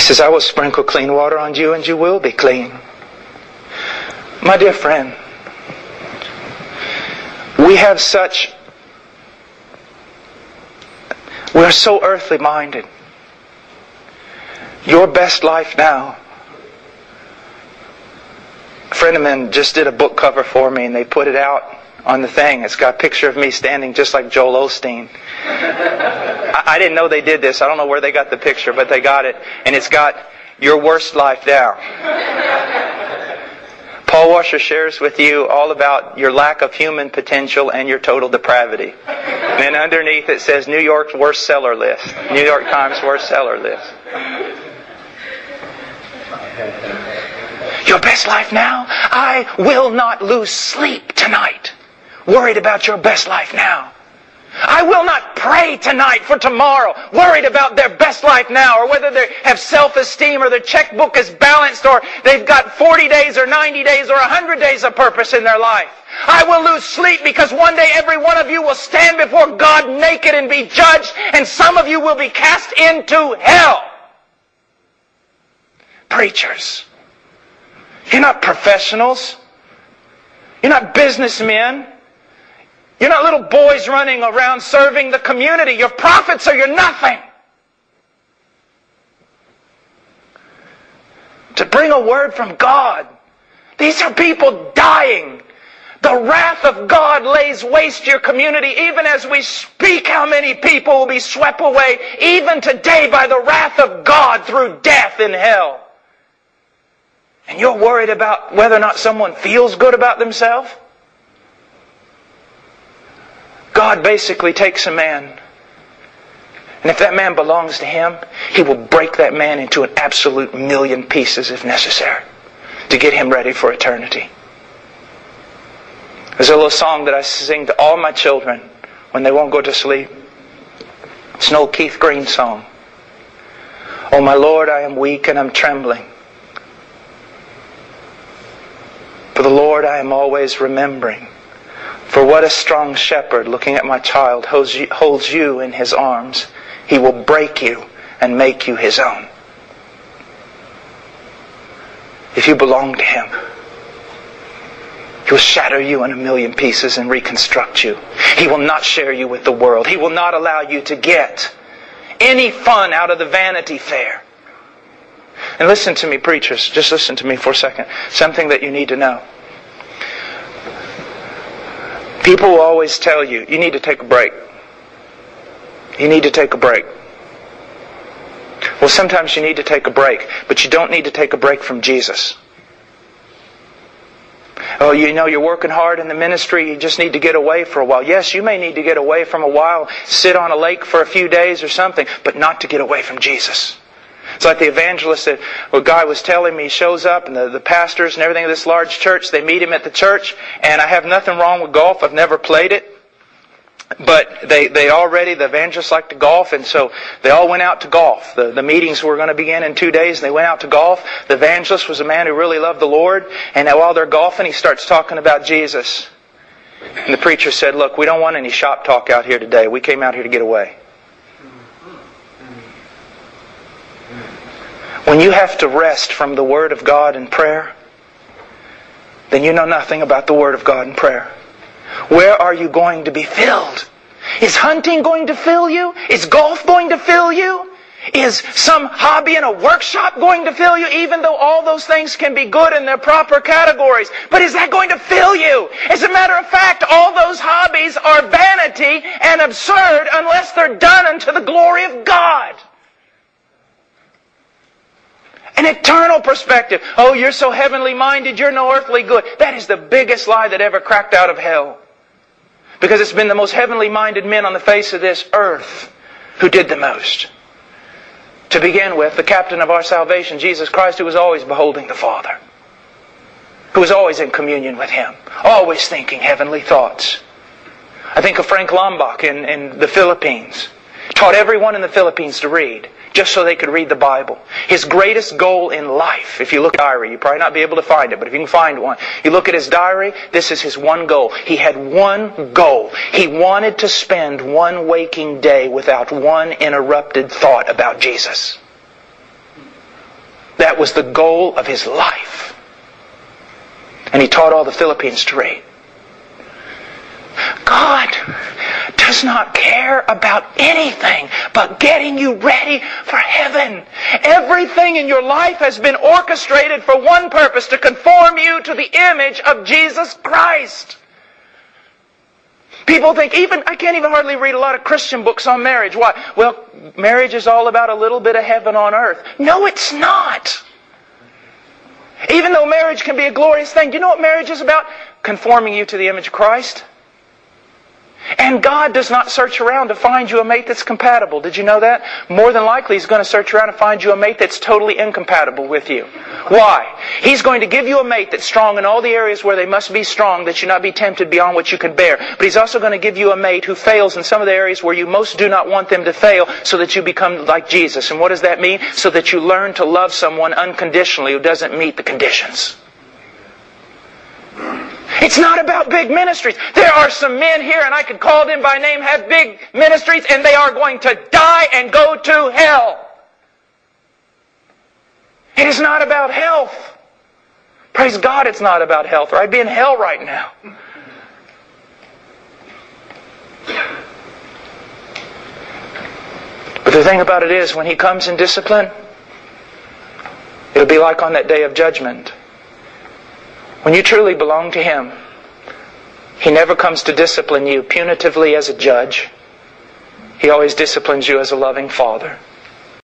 says, I will sprinkle clean water on you and you will be clean. My dear friend, we are so earthly minded. Your best life now. A friend of mine just did a book cover for me and they put it out on the thing. It's got a picture of me standing just like Joel Osteen. I didn't know they did this. I don't know where they got the picture, but they got it. And it's got your worst life now. Paul Washer shares with you all about your lack of human potential and your total depravity. And then underneath it says New York's worst seller list. New York Times worst seller list. Your best life now? I will not lose sleep tonight worried about your best life now. I will not pray tonight for tomorrow worried about their best life now, or whether they have self-esteem or their checkbook is balanced or they've got 40 days or 90 days or 100 days of purpose in their life. I will lose sleep because one day every one of you will stand before God naked and be judged, and some of you will be cast into hell. Preachers, you're not professionals. You're not businessmen. You're not little boys running around serving the community. You're prophets or you're nothing. To bring a word from God. These are people dying. The wrath of God lays waste your community. Even as we speak, how many people will be swept away even today by the wrath of God through death in hell. And you're worried about whether or not someone feels good about themselves? God basically takes a man, and if that man belongs to Him, He will break that man into an absolute million pieces if necessary to get him ready for eternity. There's a little song that I sing to all my children when they won't go to sleep. It's an old Keith Green song. Oh my Lord, I am weak and I'm trembling. For the Lord I am always remembering. For what a strong shepherd, looking at my child, holds you in His arms. He will break you and make you His own. If you belong to Him, He will shatter you in a million pieces and reconstruct you. He will not share you with the world. He will not allow you to get any fun out of the Vanity Fair. And listen to me, preachers. Just listen to me for a second. Something that you need to know. People will always tell you, you need to take a break. You need to take a break. Well, sometimes you need to take a break, but you don't need to take a break from Jesus. Oh, you know, you're working hard in the ministry, you just need to get away for a while. Yes, you may need to get away from a while, sit on a lake for a few days or something, but not to get away from Jesus. It's like the evangelist that a guy was telling me, he shows up and the pastors and everything of this large church, they meet him at the church, and I have nothing wrong with golf, I've never played it. But the evangelists like to golf, and so they all went out to golf. The meetings were going to begin in 2 days, and they went out to golf. The evangelist was a man who really loved the Lord, and while they're golfing, he starts talking about Jesus. And the preacher said, look, we don't want any shop talk out here today. We came out here to get away. When you have to rest from the Word of God in prayer, then you know nothing about the Word of God in prayer. Where are you going to be filled? Is hunting going to fill you? Is golf going to fill you? Is some hobby in a workshop going to fill you? Even though all those things can be good in their proper categories. But is that going to fill you? As a matter of fact, all those hobbies are vanity and absurd unless they're done unto the glory of God. An eternal perspective. Oh, you're so heavenly minded, you're no earthly good. That is the biggest lie that ever cracked out of hell. Because it's been the most heavenly minded men on the face of this earth who did the most. To begin with, the captain of our salvation, Jesus Christ, who was always beholding the Father. Who was always in communion with Him. Always thinking heavenly thoughts. I think of Frank Lombok in the Philippines. Taught everyone in the Philippines to read, just so they could read the Bible. His greatest goal in life, if you look at his diary, you'll probably not be able to find it, but if you can find one, you look at his diary, this is his one goal. He had one goal. He wanted to spend one waking day without one interrupted thought about Jesus. That was the goal of his life. And he taught all the Philippines to read. God does not care about anything but getting you ready for heaven. Everything in your life has been orchestrated for one purpose, to conform you to the image of Jesus Christ. People think, I can't even hardly read a lot of Christian books on marriage. Why? Well, marriage is all about a little bit of heaven on earth. No, it's not. Even though marriage can be a glorious thing, do you know what marriage is about? Conforming you to the image of Christ. And God does not search around to find you a mate that's compatible. Did you know that? More than likely He's going to search around and find you a mate that's totally incompatible with you. Why? He's going to give you a mate that's strong in all the areas where they must be strong, that you not be tempted beyond what you can bear. But He's also going to give you a mate who fails in some of the areas where you most do not want them to fail, so that you become like Jesus. And what does that mean? So that you learn to love someone unconditionally who doesn't meet the conditions. It's not about big ministries. There are some men here, and I could call them by name, have big ministries, and they are going to die and go to hell. It is not about health. Praise God it's not about health, or I'd be in hell right now. But the thing about it is, when He comes in discipline, it'll be like on that day of judgment. When you truly belong to Him, He never comes to discipline you punitively as a judge. He always disciplines you as a loving Father.